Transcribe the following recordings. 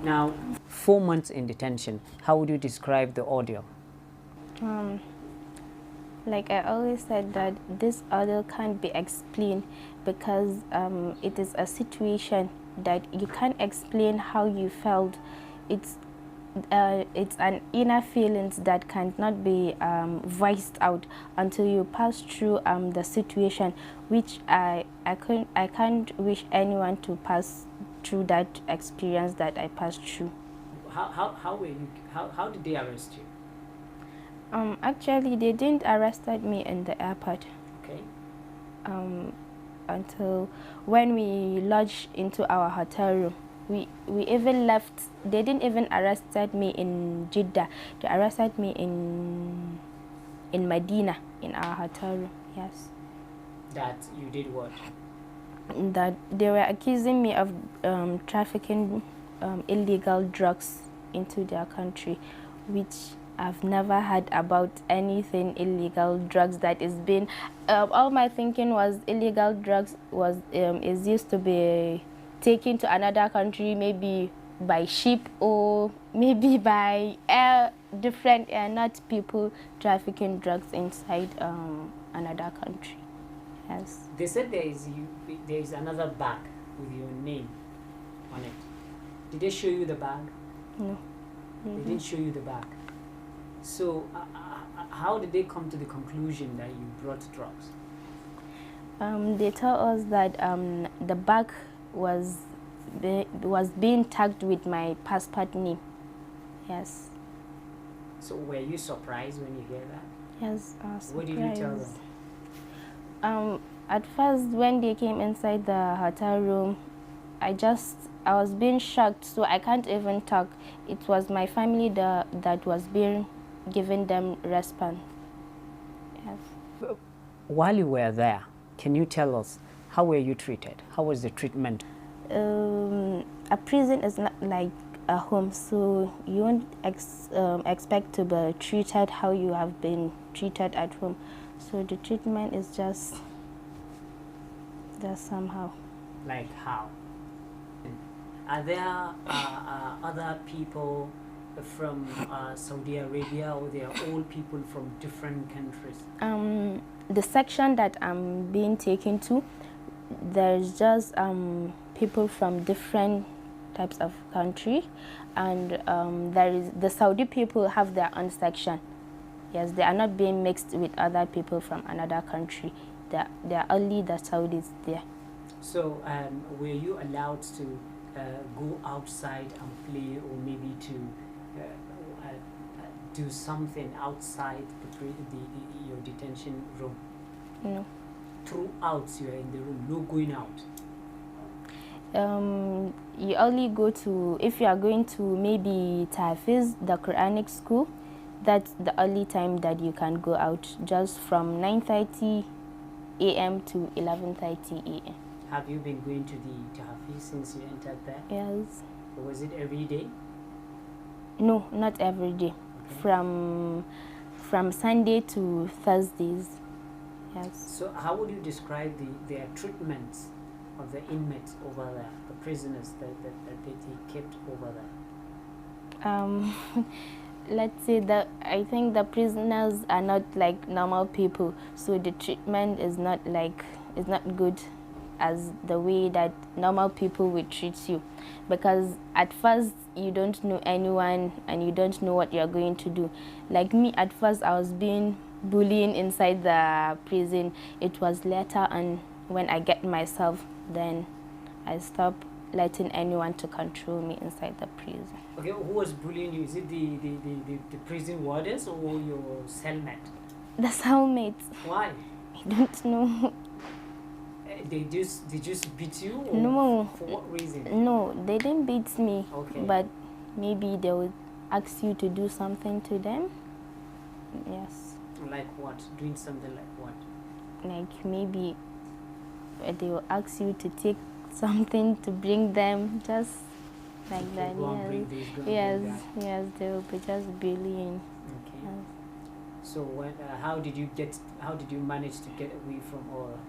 Now, 4 months in detention, how would you describe the ordeal? Like I always said, that this ordeal can't be explained because it is a situation that you can't explain how you felt. It's an inner feelings that cannot be voiced out until you pass through the situation, which I can't wish anyone to pass through that experience that I passed through. How did they arrest you? Actually, they didn't arrested me in the airport. Okay. Until when we lodged into our hotel room. We even left. They didn't even arrested me in Jeddah. They arrested me in Medina, in our hotel room. Yes. That you did what? That they were accusing me of trafficking illegal drugs into their country, which I've never heard about anything illegal drugs that is being. All my thinking was illegal drugs is used to be taken to another country, maybe by ship or maybe by air, different air, not people trafficking drugs inside another country. Yes. They said there is another bag with your name on it. Did they show you the bag? No. They didn't show you the bag. So how did they come to the conclusion that you brought drugs? They told us that the bag was being tagged with my passport name. Yes. So were you surprised when you hear that? Yes, I was surprised. What did you tell them? At first, when they came inside the hotel room, I was being shocked, so I can't even talk. It was my family that was being given them response. Yes. While you were there, can you tell us how were you treated? How was the treatment? A prison is not like a home, so you won't expect to be treated how you have been treated at home. So the treatment is just somehow. Like how? Are there other people from Saudi Arabia, or they are all people from different countries? The section that I'm being taken to, there's just people from different types of country, and the Saudi people have their own section. Yes, they are not being mixed with other people from another country. They are only the Saudis there. So were you allowed to go outside and play, or maybe to do something outside your detention room? No. Throughout you are in the room, no going out? You only go to, if you are going to maybe Tafiz, the Quranic school, that's the only time that you can go out, just from 9:30 a.m. to 11:30 a.m. Have you been going to the Tafiz since you entered there? Yes. Was it every day? No, not every day. Okay. From Sunday to Thursdays. Yes. So how would you describe their treatments of the inmates over there, the prisoners that they kept over there? Let's say that I think the prisoners are not like normal people, so the treatment is not good as the way that normal people would treat you, because at first you don't know anyone and you don't know what you're going to do. Like me, at first I was being bullied inside the prison. It was later, and when I get myself, then I stopped letting anyone to control me inside the prison. Okay, who was bullying you? Is it the prison wardens or your cellmate? The cellmates. Why? I don't know. They just beat you? Or no. For what reason? No, they didn't beat me. Okay. But maybe they would ask you to do something to them. Yes. Like what? Doing something like what? Like maybe they will ask you to take something to bring them, just like that. Yes. Yes, they will be just bullying. Okay. Yes. So when, how did you manage to get away from all?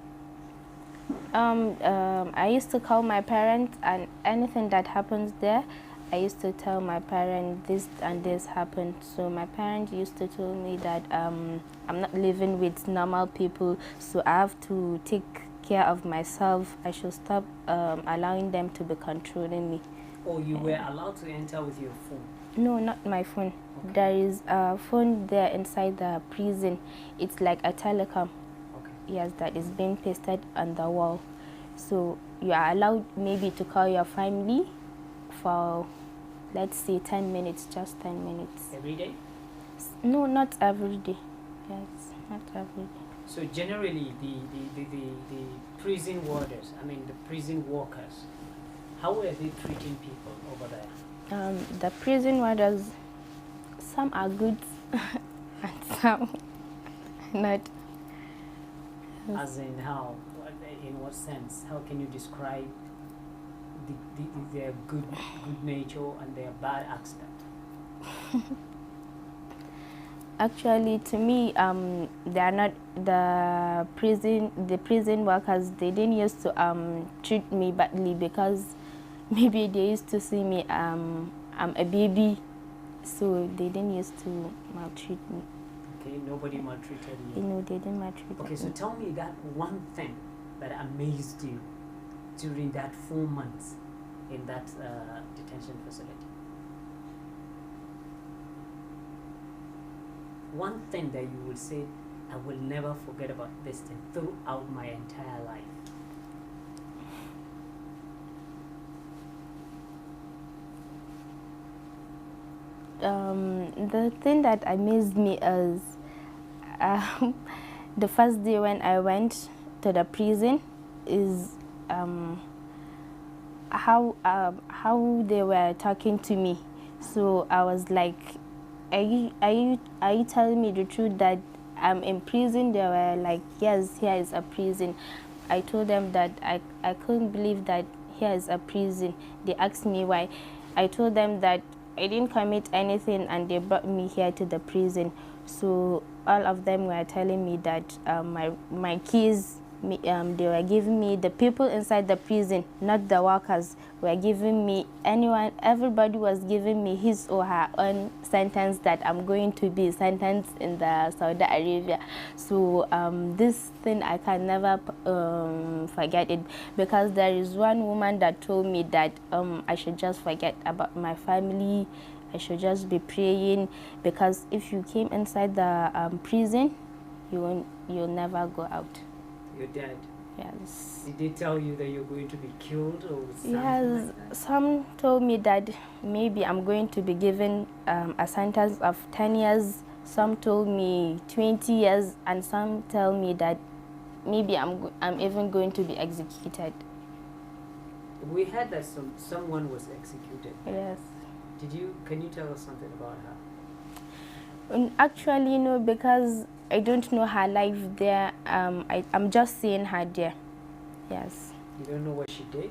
I used to call my parents, and anything that happens there, I used to tell my parents this and this happened. So my parents used to tell me that I'm not living with normal people, so I have to take care of myself. I should stop allowing them to be controlling me. Oh, you were allowed to enter with your phone? No, not my phone. Okay. There is a phone there inside the prison. It's like a telecom. Okay. Yes, that is being pasted on the wall. So you are allowed maybe to call your family for, let's say, 10 minutes, just 10 minutes. Every day? No, not every day. Yes, not every day. So generally, the prison warders, I mean the prison workers, how were they treating people over there? The prison warders, some are good and some not. As in how? In what sense? How can you describe their good nature and their bad aspect? Actually, to me, they are not the prison workers. They didn't used to treat me badly because maybe they used to see me I'm a baby, so they didn't used to maltreat me. Okay, nobody maltreated you. No, they didn't maltreat me. Okay, so tell me that one thing that amazed you during that 4 months in that detention facility. One thing that you will say, I will never forget about this thing throughout my entire life. The thing that amazed me is the first day when I went to the prison is how they were talking to me. So I was like, are you telling me the truth that I'm in prison? They were like, yes, here is a prison. I told them that I couldn't believe that here is a prison. They asked me why. I told them that I didn't commit anything and they brought me here to the prison. So all of them were telling me that my keys, they were giving me, the people inside the prison, not the workers, were giving me, everybody was giving me his or her own sentence that I'm going to be sentenced in the Saudi Arabia. So this thing, I can never forget it, because there is one woman that told me that I should just forget about my family, I should just be praying, because if you came inside the prison, you'll never go out. You're dead? Yes. Did they tell you that you're going to be killed or something? Yes, like that? Some told me that maybe I'm going to be given a sentence of 10 years. Some told me 20 years, and some tell me that maybe I'm even going to be executed. We heard that someone was executed. Yes. Can you tell us something about her? Actually, no, because I don't know her life there. I'm just seeing her there. Yes. You don't know what she did?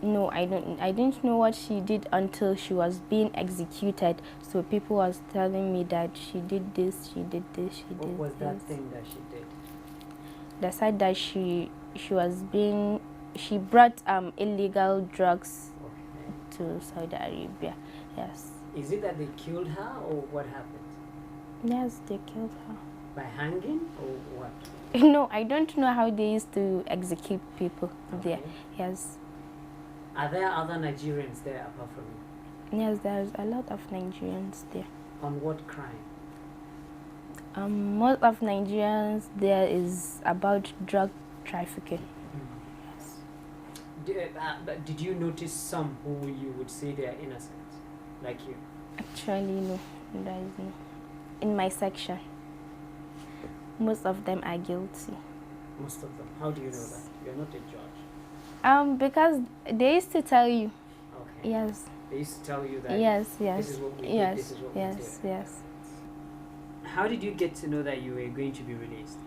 No, I didn't know what she did until she was being executed. So people was telling me that she did this, she did this, she did this. What was that thing that she did? They said that she brought illegal drugs to Saudi Arabia. Yes. Is it that they killed her or what happened? Yes, they killed her. By hanging or what? No, I don't know how they used to execute people there. Yes. Are there other Nigerians there apart from you? Yes, there's a lot of Nigerians there. On what crime? Most of Nigerians there is about drug trafficking. Yes. Did you notice some who you would say they are innocent, like you? Actually, no, there is no. In my section, most of them are guilty. Most of them. How do you know that? You're not a judge. Because they used to tell you. Okay. Yes. They used to tell you that. Yes. This is what we did. This is what we did. Yes. How did you get to know that you were going to be released?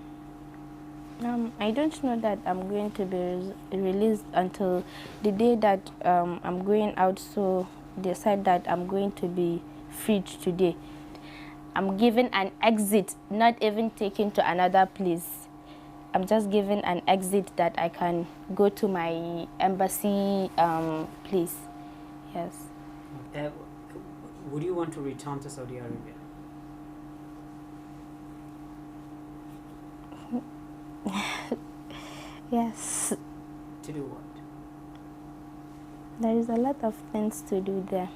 I don't know that I'm going to be released until the day that I'm going out. So they said that I'm going to be freed today. I'm given an exit, not even taken to another place. I'm just given an exit that I can go to my embassy place. Yes. would you want to return to Saudi Arabia? Yes. To do what? There is a lot of things to do there.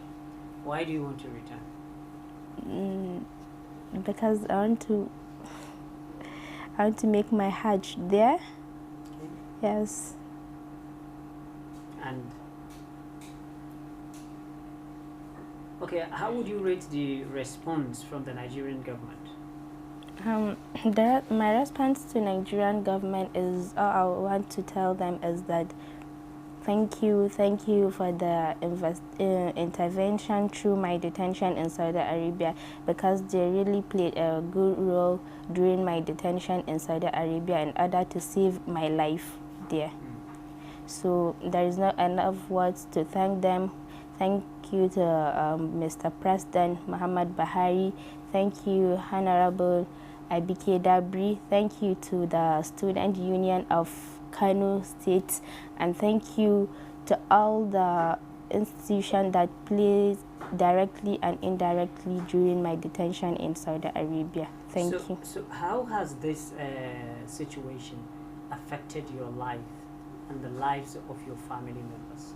Why do you want to return? Because I want to make my Hajj there. Okay. Yes. And okay, how would you rate the response from the Nigerian government? My response to Nigerian government is, all I want to tell them is that thank you for the intervention through my detention in Saudi Arabia, because they really played a good role during my detention in Saudi Arabia in order to save my life there. So there is not enough words to thank them. Thank you to Mr. President Muhammad Buhari. Thank you, Honorable Abike Dabri. Thank you to the Student Union of Kano State, and thank you to all the institutions that played directly and indirectly during my detention in Saudi Arabia. Thank you. So how has this situation affected your life and the lives of your family members?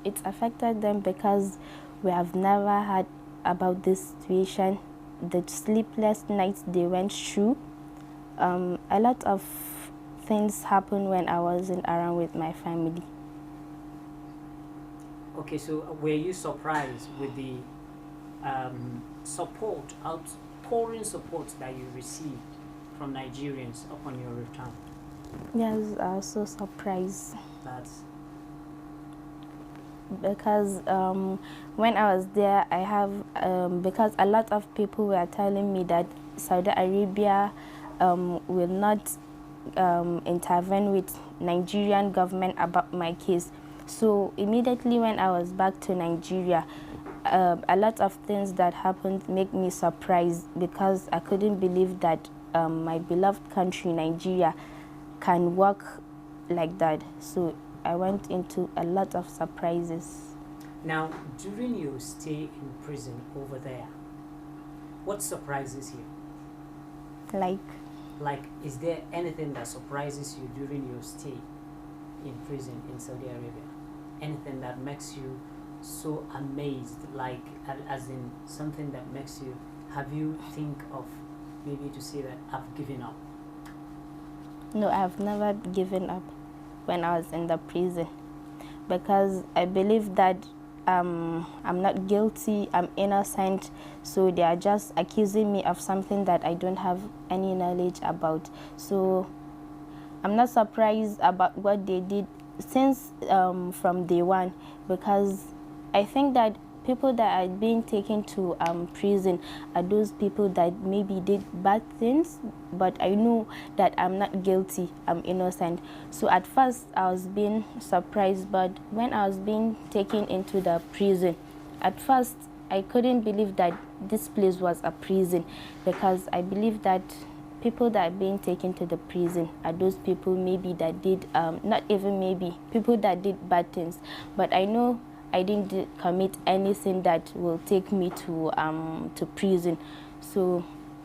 It's affected them because we have never had about this situation, the sleepless nights they went through. A lot of things happened when I wasn't around with my family. Okay, so were you surprised with the outpouring support that you received from Nigerians upon your return? Yes, I was so surprised. That's because when I was there, I have because a lot of people were telling me that Saudi Arabia will not intervene with Nigerian government about my case. So immediately when I was back to Nigeria, a lot of things that happened make me surprised, because I couldn't believe that my beloved country, Nigeria, can work like that. So I went into a lot of surprises. Now, during your stay in prison over there, what surprises you? Like, is there anything that surprises you during your stay in prison in Saudi Arabia? Anything that makes you so amazed, like as in something that makes you, have you think of maybe to say that I've given up? No, I've never given up when I was in the prison, because I believe that I'm not guilty, I'm innocent, so they are just accusing me of something that I don't have any knowledge about. So I'm not surprised about what they did since from day one, because I think that people that are being taken to prison are those people that maybe did bad things, but I know that I'm not guilty, I'm innocent. So at first I was being surprised, but when I was being taken into the prison, at first I couldn't believe that this place was a prison, because I believe that people that are being taken to the prison are those people maybe that did, not even maybe, people that did bad things. But I know I didn't commit anything that will take me to prison. So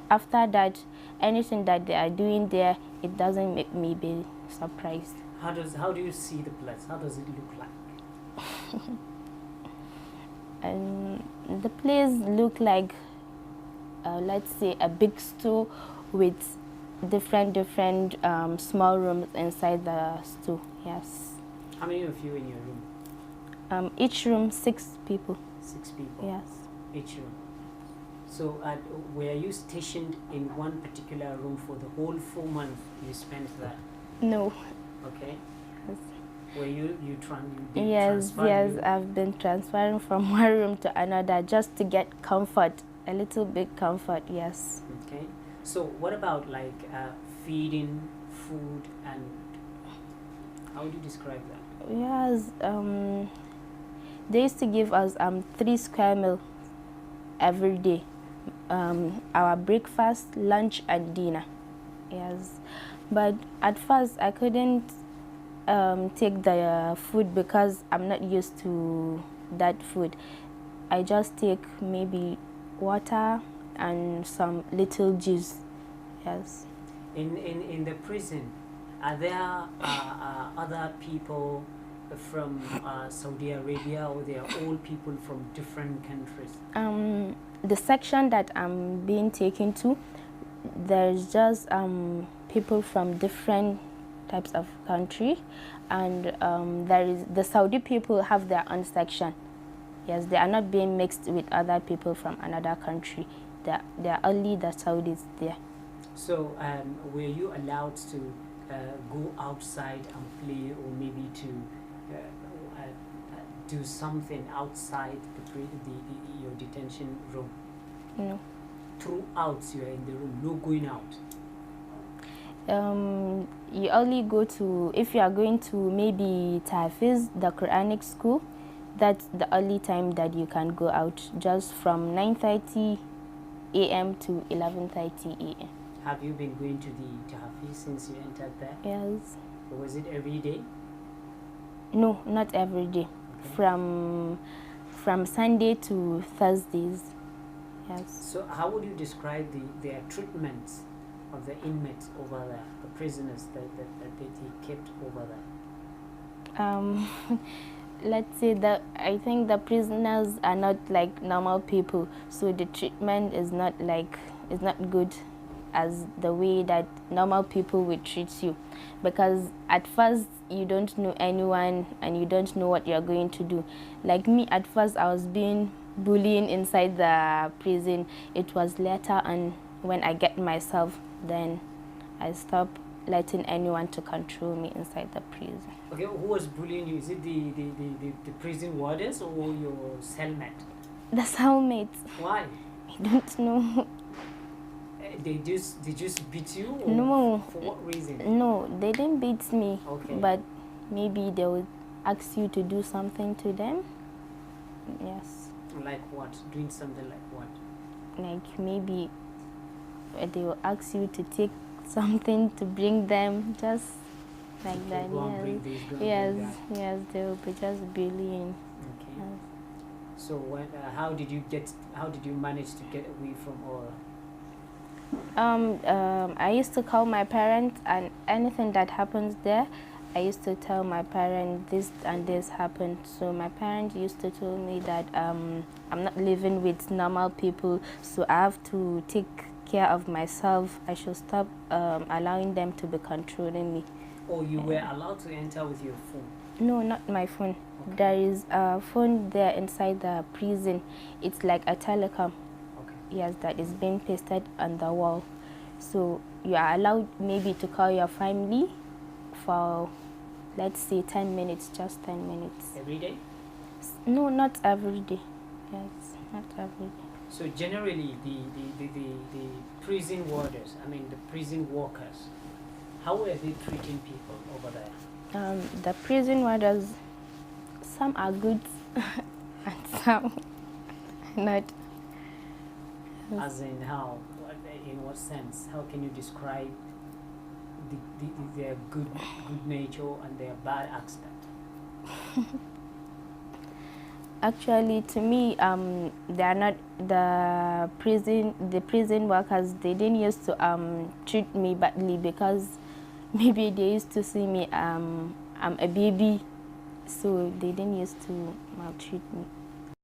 after that, anything that they are doing there, it doesn't make me be surprised. How do you see the place? How does it look like? The place look like, let's say, a big store with different small rooms inside the store. Yes. How many of you in your room? Each room 6 people. 6 people? Yes. Each room. So were you stationed in one particular room for the whole 4 months you spent there? No. Okay. Yes. Were you Yes, I've been transferring from one room to another just to get comfort, a little bit comfort, yes. Okay. So what about like feeding, food, and how would you describe that? Yes, they used to give us 3 square meals every day. Our breakfast, lunch, and dinner. Yes, but at first I couldn't take the food because I'm not used to that food. I just take maybe water and some little juice. Yes. In the prison, are there other people from Saudi Arabia, or they are all people from different countries? The section that I'm being taken to, there's just people from different types of country, and there is the Saudi people have their own section. Yes, they are not being mixed with other people from another country. They are only the Saudis there. So were you allowed to go outside and play, or maybe to do something outside your detention room? No. Throughout you are in the room, no going out? You only go to, if you are going to maybe Tafiz, the Quranic school, that's the only time that you can go out, just from 9:30 a.m. to 11:30 a.m. Have you been going to the Tafiz since you entered there? Yes. Was it every day? No, not every day. Okay. From Sunday to Thursdays. Yes. So how would you describe their treatments of the inmates over there, the prisoners that they kept over there? Let's say that I think the prisoners are not like normal people, so the treatment is not good as the way that normal people would treat you, because at first you don't know anyone and you don't know what you're going to do. Like me, at first I was being bullied inside the prison. It was later, and when I get myself, then I stopped letting anyone to control me inside the prison. Okay, who was bullying you? Is it the prison wardens or your cellmate? The cellmates. Why? I don't know. They just beat you? Or no. For what reason? No, they didn't beat me. Okay. But maybe they would ask you to do something to them. Yes. Like what? Doing something like what? Like maybe they will ask you to take something to bring them, just like that. Yes. Yes, they will be just bullying. Okay. Yes. So when how did you manage to get away from all? I used to call my parents, and anything that happens there, I used to tell my parents this and this happened. So my parents used to tell me that I'm not living with normal people, so I have to take care of myself. I should stop allowing them to be controlling me. Oh, you were allowed to enter with your phone? No, not my phone. Okay. There is a phone there inside the prison. It's like a telecom. Okay. Yes, that is being pasted on the wall. So you are allowed maybe to call your family for, let's say, 10 minutes, just 10 minutes. Every day? No, not every day. Yes, not every day. So generally, the prison warders, I mean the prison workers, how were they treating people over there? The prison warders, some are good and some not. As in how? In what sense? How can you describe their good nature and their bad aspect? Actually, to me, they are not the prison workers. They didn't used to treat me badly because maybe they used to see me I'm a baby, so they didn't used to maltreat me.